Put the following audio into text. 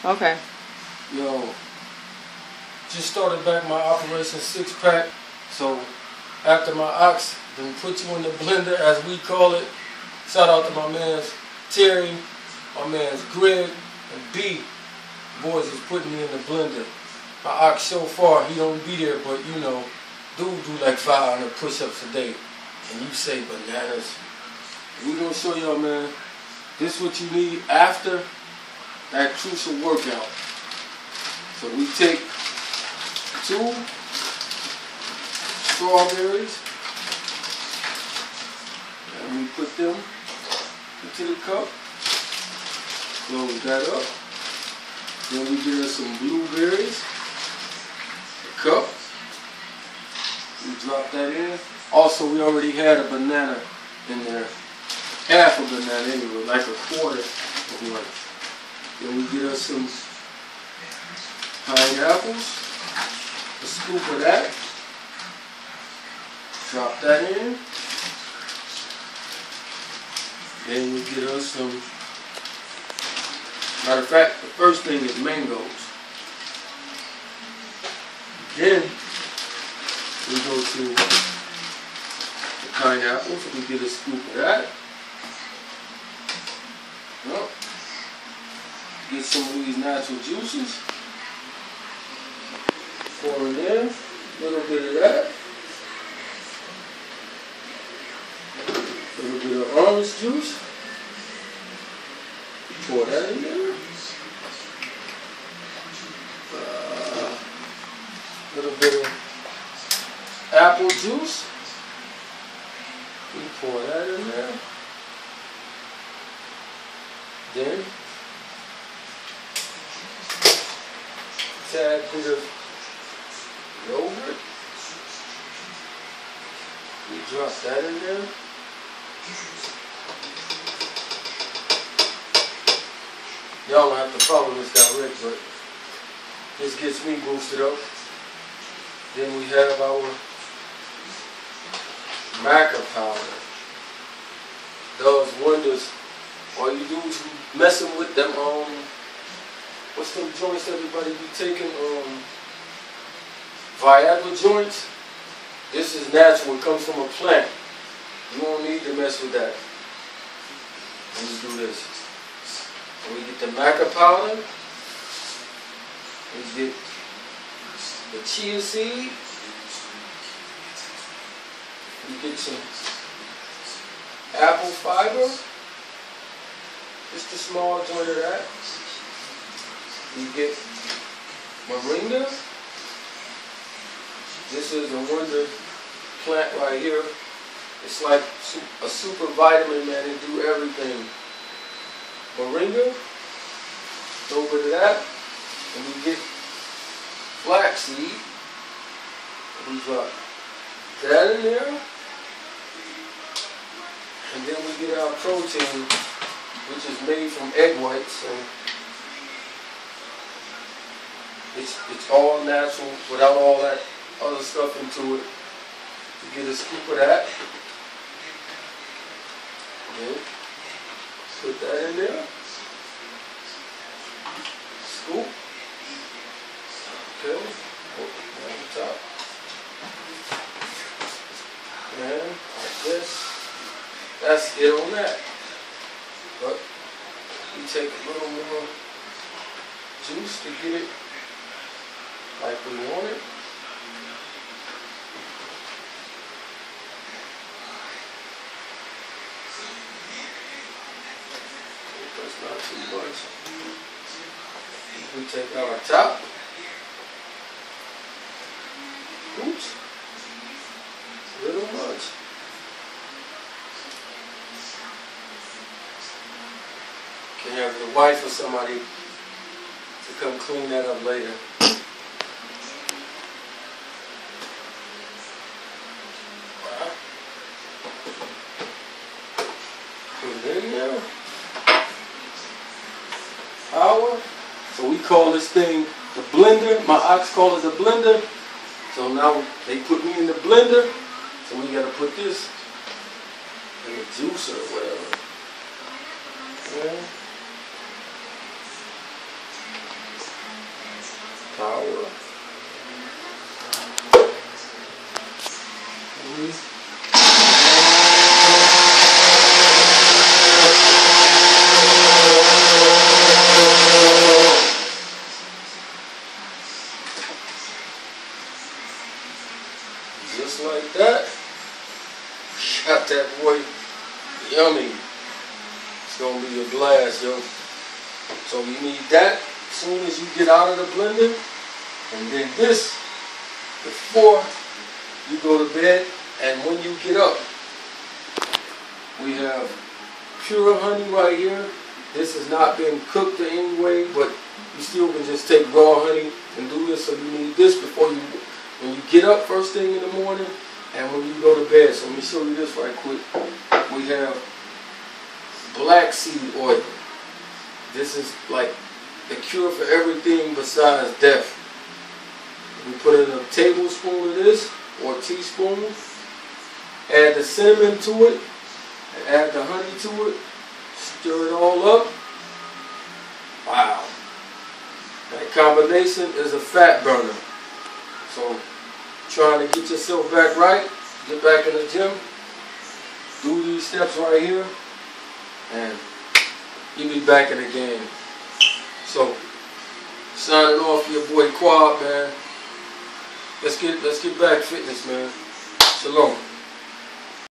Okay. Yo, just started back my Operation 6-pack. So after my ox then put you in the blender, as we call it. Shout out to my man's Terry, my man's Greg, and B. Boys is putting me in the blender. My ox so far, he don't be there, but you know, dude do like 500 push-ups a day. And you say bananas. We gonna show y'all, man, this is what you need after that crucial workout. So we take 2 strawberries and we put them into the cup. Close that up. Then we get us some blueberries. A cup. We drop that in. Also, we already had a banana in there. Half a banana anyway, like a quarter of one. Then we get us some pineapples. A scoop of that. Drop that in. Then we get us some, matter of fact, the first thing is mangoes. Then we go to the pineapples. We get a scoop of that. Well, get some of these natural juices. Pour in there. A little bit of that. A little bit of orange juice. Pour that in there. A little bit of apple juice. We pour that in there. Then, a tad bit of yogurt. We drop that in there. Y'all don't have to follow this direct, but this gets me boosted up. Then we have our maca powder. Does wonders. All you dudes who messing with them, what's them joints everybody be taking, Viagra joints? This is natural, it comes from a plant. You don't need to mess with that. Let me do this. And we get the maca powder. We get the chia seed. We get some apple fiber. Just a small joint of that. We get moringa. This is a wonder plant right here. It's like a super vitamin, man. It do everything. Moringa. A little bit of that. And we get flaxseed. We drop that in there. And then we get our protein, which is made from egg whites, and it's all natural without all that other stuff into it. You get a scoop of that. Okay. Put that in there. Scoop. Okay. Put it on the top. And like this. That's it on that. But we take a little more juice to get it like we want it. That's not too much. We take our top. Oops. A little much. Can have your wife or somebody to come clean that up later. Put it in there. So we call this thing the blender. My ox call it the blender. So now they put me in the blender. So we gotta put this in the juicer or whatever. Yeah. power. Just like that. Got that boy yummy. It's gonna be a blast, yo. So you need that as soon as you get out of the blender, and then this before you go to bed, and when you get up. We have pure honey right here. This has not been cooked in any way, but you still can just take raw honey and do this. So you need this before you, when you get up first thing in the morning, and when you go to bed. So let me show you this right quick. We have black seed oil. This is like the cure for everything besides death. We put in a tablespoon of this, or a teaspoon. Add the cinnamon to it, and add the honey to it. Stir it all up. Wow. That combination is a fat burner. So, trying to get yourself back right, get back in the gym, do these steps right here, and you'll be back in the game. So, signing off, your boy Quad, man. Let's get back fitness, man. Shalom.